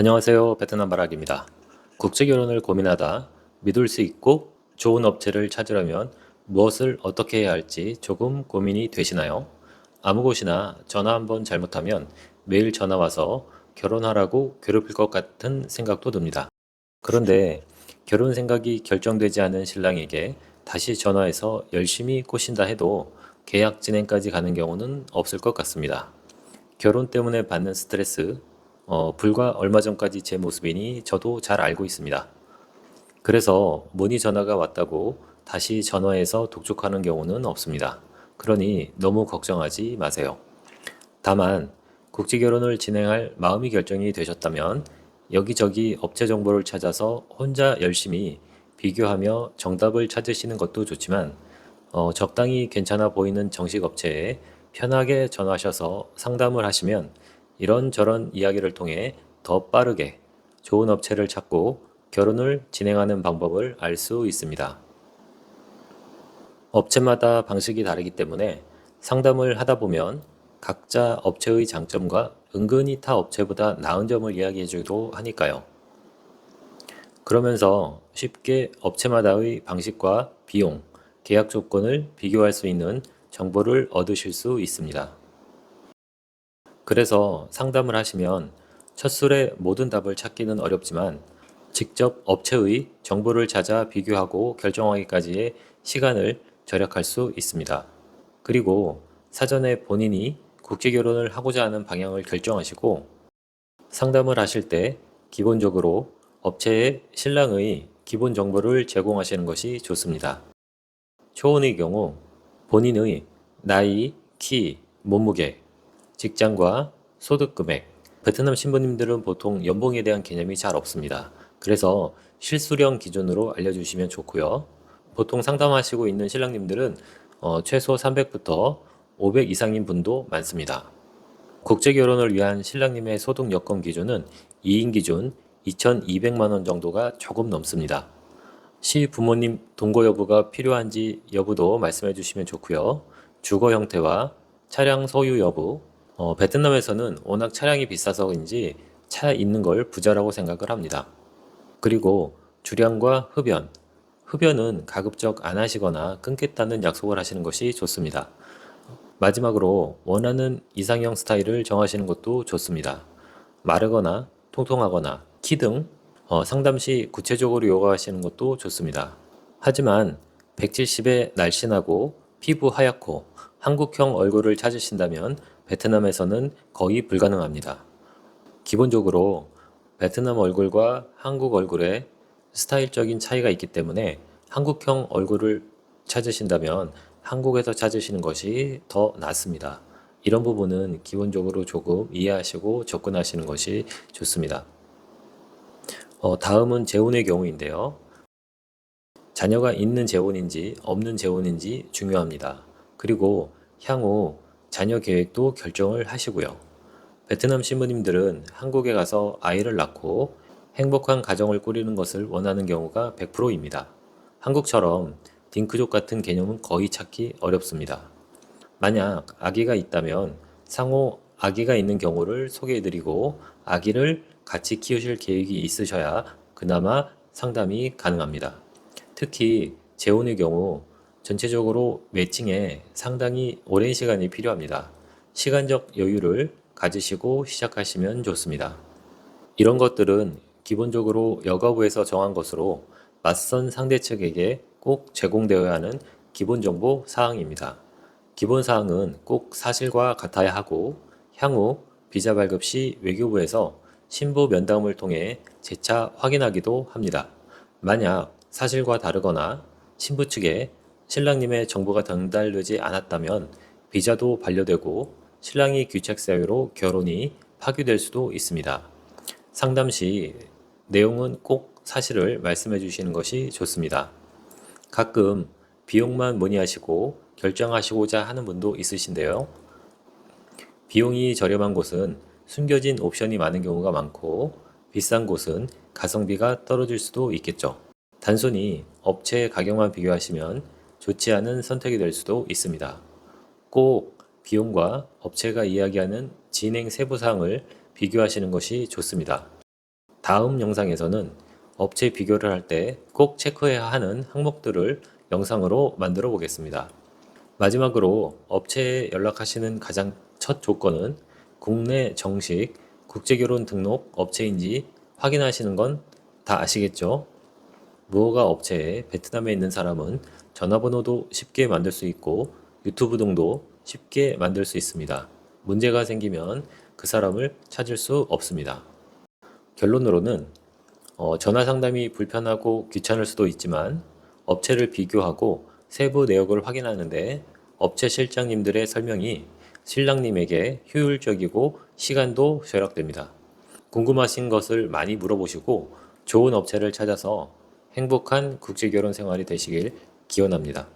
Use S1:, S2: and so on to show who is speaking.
S1: 안녕하세요. 베트남 바락입니다. 국제 결혼을 고민하다 믿을 수 있고 좋은 업체를 찾으려면 무엇을 어떻게 해야 할지 조금 고민이 되시나요? 아무 곳이나 전화 한번 잘못하면 매일 전화 와서 결혼하라고 괴롭힐 것 같은 생각도 듭니다. 그런데 결혼 생각이 결정되지 않은 신랑에게 다시 전화해서 열심히 꼬신다 해도 계약 진행까지 가는 경우는 없을 것 같습니다. 결혼 때문에 받는 스트레스, 불과 얼마 전까지 제 모습이니 저도 잘 알고 있습니다. 그래서 문의 전화가 왔다고 다시 전화해서 독촉하는 경우는 없습니다. 그러니 너무 걱정하지 마세요. 다만, 국제 결혼을 진행할 마음이 결정이 되셨다면 여기저기 업체 정보를 찾아서 혼자 열심히 비교하며 정답을 찾으시는 것도 좋지만, 적당히 괜찮아 보이는 정식 업체에 편하게 전화하셔서 상담을 하시면 이런저런 이야기를 통해 더 빠르게 좋은 업체를 찾고 결혼을 진행하는 방법을 알 수 있습니다. 업체마다 방식이 다르기 때문에 상담을 하다 보면 각자 업체의 장점과 은근히 타 업체보다 나은 점을 이야기해주기도 하니까요. 그러면서 쉽게 업체마다의 방식과 비용, 계약 조건을 비교할 수 있는 정보를 얻으실 수 있습니다. 그래서 상담을 하시면 첫술에 모든 답을 찾기는 어렵지만 직접 업체의 정보를 찾아 비교하고 결정하기까지의 시간을 절약할 수 있습니다. 그리고 사전에 본인이 국제 결혼을 하고자 하는 방향을 결정하시고 상담을 하실 때 기본적으로 업체에 신랑의 기본 정보를 제공하시는 것이 좋습니다. 초혼의 경우 본인의 나이, 키, 몸무게, 직장과 소득 금액, 베트남 신부님들은 보통 연봉에 대한 개념이 잘 없습니다. 그래서 실수령 기준으로 알려주시면 좋고요. 보통 상담하시고 있는 신랑님들은 최소 300부터 500 이상인 분도 많습니다. 국제 결혼을 위한 신랑님의 소득 여건 기준은 2인 기준 2,200만 원 정도가 조금 넘습니다. 시부모님 동거 여부가 필요한지 여부도 말씀해 주시면 좋고요. 주거 형태와 차량 소유 여부, 베트남에서는 워낙 차량이 비싸서인지 차 있는 걸 부자라고 생각을 합니다. 그리고 주량과 흡연, 흡연은 가급적 안 하시거나 끊겠다는 약속을 하시는 것이 좋습니다. 마지막으로 원하는 이상형 스타일을 정하시는 것도 좋습니다. 마르거나 통통하거나 키 등 상담 시 구체적으로 요구하시는 것도 좋습니다. 하지만 170에 날씬하고 피부 하얗고 한국형 얼굴을 찾으신다면 베트남에서는 거의 불가능합니다. 기본적으로 베트남 얼굴과 한국 얼굴에 스타일적인 차이가 있기 때문에 한국형 얼굴을 찾으신다면 한국에서 찾으시는 것이 더 낫습니다. 이런 부분은 기본적으로 조금 이해하시고 접근하시는 것이 좋습니다. 다음은 재혼의 경우인데요. 자녀가 있는 재혼인지 없는 재혼인지 중요합니다. 그리고 향후 자녀 계획도 결정을 하시고요. 베트남 신부님들은 한국에 가서 아이를 낳고 행복한 가정을 꾸리는 것을 원하는 경우가 100%입니다. 한국처럼 딩크족 같은 개념은 거의 찾기 어렵습니다. 만약 아기가 있다면 상호 아기가 있는 경우를 소개해드리고 아기를 같이 키우실 계획이 있으셔야 그나마 상담이 가능합니다. 특히 재혼의 경우 전체적으로 매칭에 상당히 오랜 시간이 필요합니다. 시간적 여유를 가지시고 시작하시면 좋습니다. 이런 것들은 기본적으로 여가부에서 정한 것으로 맞선 상대 측에게 꼭 제공되어야 하는 기본 정보 사항입니다. 기본 사항은 꼭 사실과 같아야 하고 향후 비자 발급 시 외교부에서 신부 면담을 통해 재차 확인하기도 합니다. 만약 사실과 다르거나 신부 측에 신랑님의 정보가 전달되지 않았다면 비자도 반려되고 신랑이 귀책 사유로 결혼이 파기될 수도 있습니다. 상담 시 내용은 꼭 사실을 말씀해 주시는 것이 좋습니다. 가끔 비용만 문의하시고 결정하시고자 하는 분도 있으신데요. 비용이 저렴한 곳은 숨겨진 옵션이 많은 경우가 많고 비싼 곳은 가성비가 떨어질 수도 있겠죠. 단순히 업체 가격만 비교하시면 좋지 않은 선택이 될 수도 있습니다. 꼭 비용과 업체가 이야기하는 진행 세부 사항을 비교하시는 것이 좋습니다. 다음 영상에서는 업체 비교를 할 때 꼭 체크해야 하는 항목들을 영상으로 만들어 보겠습니다. 마지막으로 업체에 연락하시는 가장 첫 조건은 국내 정식 국제결혼 등록 업체인지 확인하시는 건 다 아시겠죠? 무허가 업체에 베트남에 있는 사람은 전화번호도 쉽게 만들 수 있고 유튜브 등도 쉽게 만들 수 있습니다. 문제가 생기면 그 사람을 찾을 수 없습니다. 결론으로는 전화 상담이 불편하고 귀찮을 수도 있지만 업체를 비교하고 세부 내역을 확인하는데 업체 실장님들의 설명이 신랑님에게 효율적이고 시간도 절약됩니다. 궁금하신 것을 많이 물어보시고 좋은 업체를 찾아서 행복한 국제결혼 생활이 되시길 기원합니다.